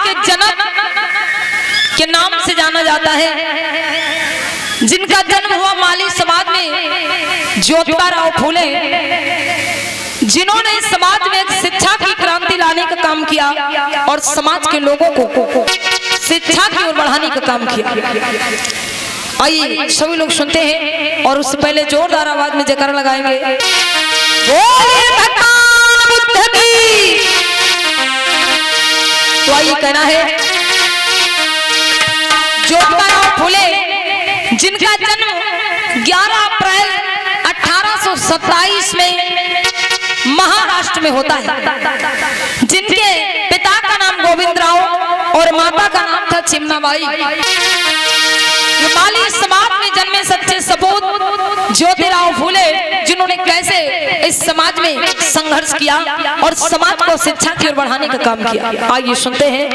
के जनक के नाम से जाना जाता है, जिनका जन्म हुआ माली समाज में ज्योतिबा राव फूले, जिन्होंने समाज में एक शिक्षा की क्रांति लाने का काम किया और समाज के लोगों को शिक्षा की ओर बढ़ाने का काम किया। आइए सभी लोग सुनते हैं और उससे पहले जोरदार आवाज में जयकारा लगाएंगे। तो आइए कहना है, ज्योतिबा राव फूले जिनका जन्म 11 अप्रैल 1827 में महाराष्ट्र में होता है, जिनके पिता का नाम गोविंद राव और माता का नाम था चिमनाबाई। माली समाज में जन्मे सच्चे सपूत ज्योतिराव फूले, जिन्होंने कैसे इस समाज में संघर्ष किया और समाज को शिक्षा की ओर बढ़ाने का काम किया। आइए सुनते हैं।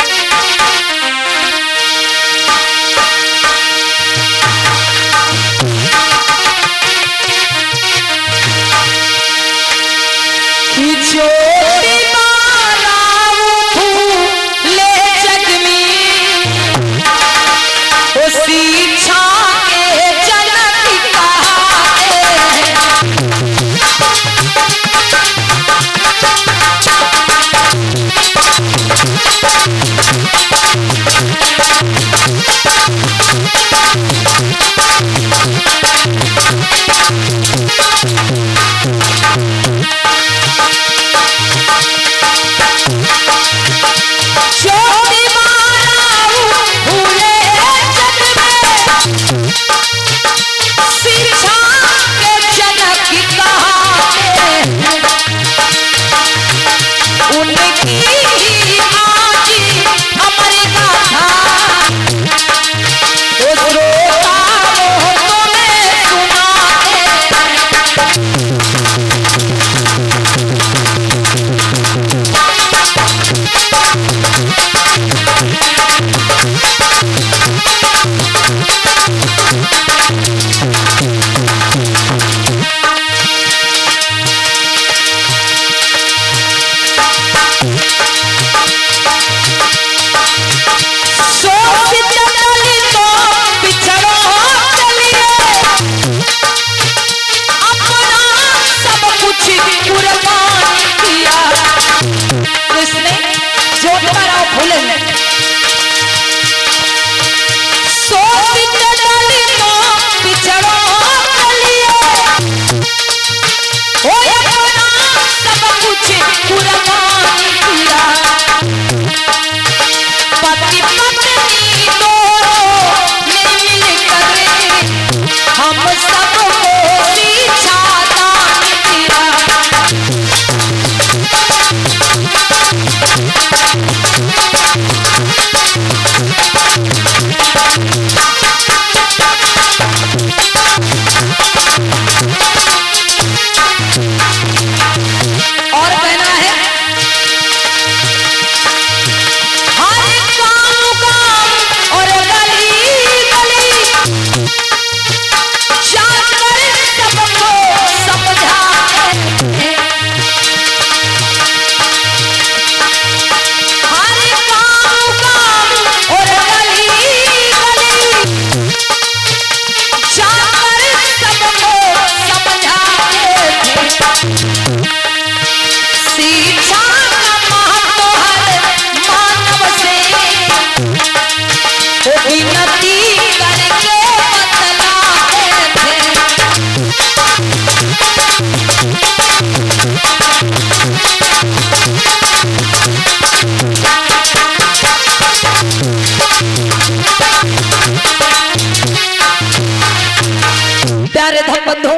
प्यारे धन बंधु,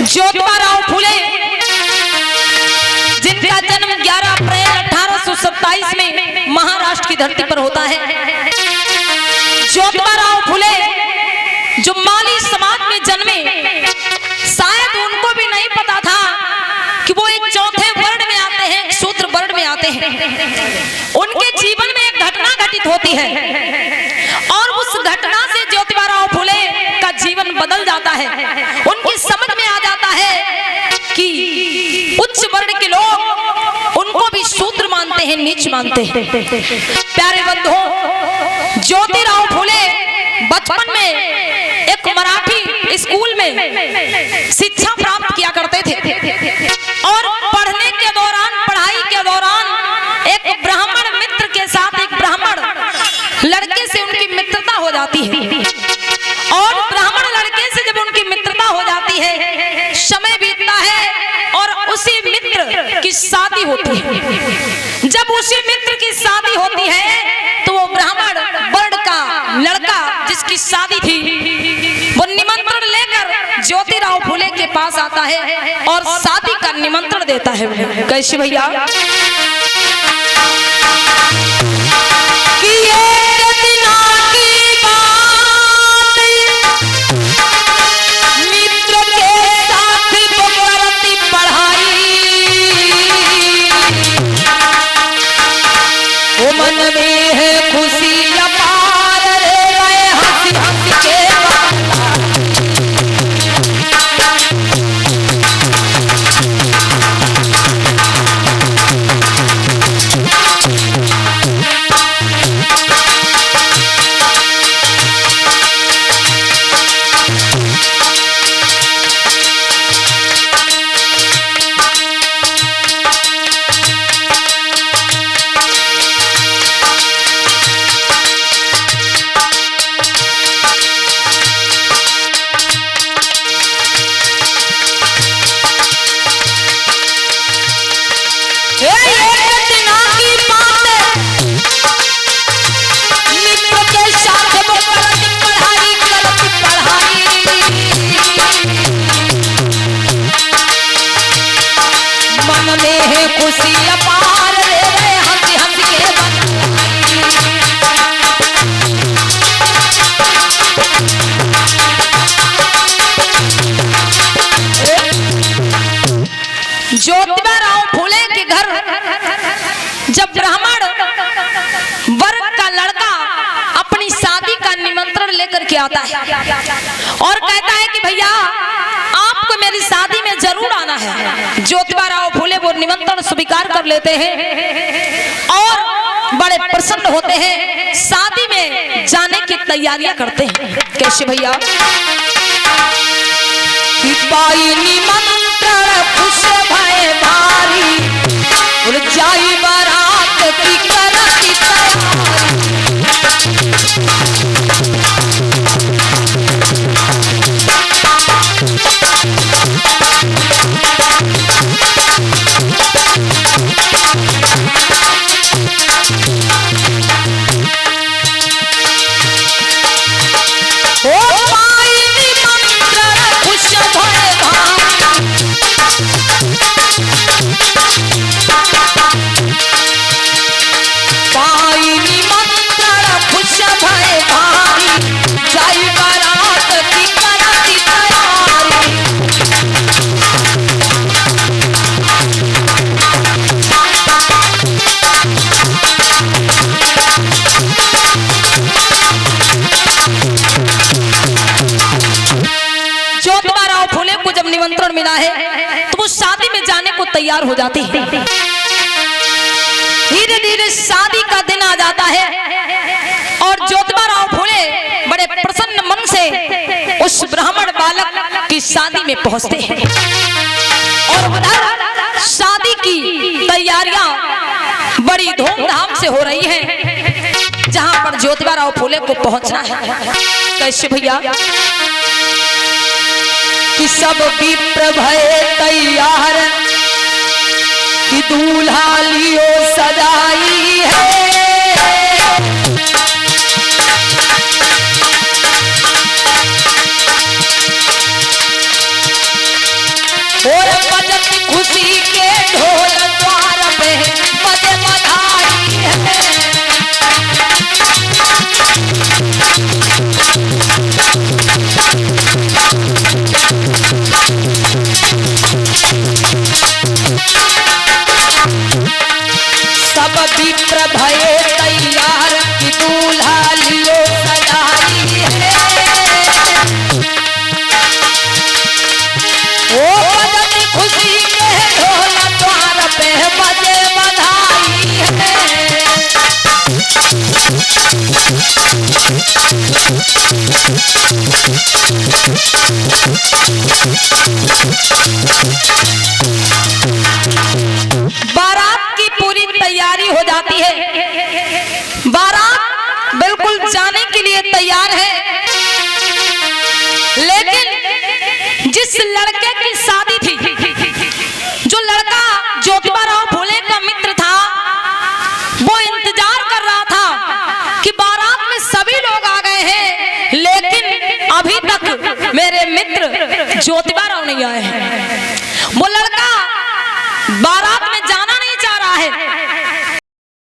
ज्योतिबा राव फूले जिनका जन्म 11 अप्रैल 1827 में महाराष्ट्र की धरती पर होता है। ज्योतिबा राव फूले जो माली समाज में जन्मे, शायद उनको भी नहीं पता था कि वो एक चौथे वर्ण में आते हैं, एक शूद्र वर्ण में आते हैं। उनके जीवन में एक घटना घटित होती है और उस घटना से ज्योतिबा राव फूले का जीवन बदल जाता है। उनकी समझ में आ जाता है कि उच्च वर्ण के लोग उनको भी शूद्र मानते मानते हैं, नीच मानते हैं। प्यारे बंधुओं, ज्योतिराव फुले बचपन में एक मराठी स्कूल में शिक्षा प्राप्त किया करते थे और पढ़ने के दौरान, पढ़ाई के दौरान एक ब्राह्मण मित्र के साथ, एक ब्राह्मण लड़के से उनकी मित्रता हो जाती है। और ब्राह्मण लड़के से जब उनकी मित्रता हो जाती है, समय बीतता है और उसी मित्र की शादी होती है। जब उसी मित्र की शादी होती है तो वो ब्राह्मण वर्ण का लड़का जिसकी शादी थी, वो निमंत्रण लेकर ज्योतिराव फुले के पास आता है और शादी का निमंत्रण देता है। कैसे भैया कि ज्योतिराव फुले के घर जब ब्राह्मण वर्ग का लड़का अपनी शादी का निमंत्रण लेकर के आता है और कहता है कि भैया आपको मेरी शादी में जरूर आना है, ज्योतिराव फुले वो निमंत्रण स्वीकार कर लेते हैं और बड़े प्रसन्न होते हैं, शादी में जाने की तैयारियां करते हैं। कैसे भैया पाई निमंत्रण खुश भय भारी और जाई बारात की करती निमंत्रण मिला है तो वो शादी में जाने को तैयार हो जाती है। धीरे धीरे शादी का दिन आ जाता है और ज्योतिराव फुले बड़े प्रसन्न मन से उस ब्राह्मण बालक की शादी में पहुंचते हैं और उधर शादी की तैयारियां बड़ी धूमधाम से हो रही हैं जहां पर ज्योतिराव फुले को पहुंचना है। कैसे भैया कि सब विप्र भये तैयार कि दूल्हा लियो सजाई है, और बजत खुशी के ढोल द्वार पे बजे बधाई है। सब विप्र भये तैयार कि दूल्हा लियो सजाई है, ओ बजत खुशी के ढोल द्वार पे बजे बधाई है। बारात की पूरी तैयारी हो जाती है, बारात बिल्कुल जाने के लिए तैयार है, लेकिन जिस लड़के की शादी थी, जो लड़का ज्योतिबा राव फूले का मित्र था, वो इंतजार कर रहा था कि बारात में सभी लोग आ गए हैं, लेकिन अभी तक मेरे मित्र ज्योतिबा राव नहीं आए हैं। वो लड़का बारात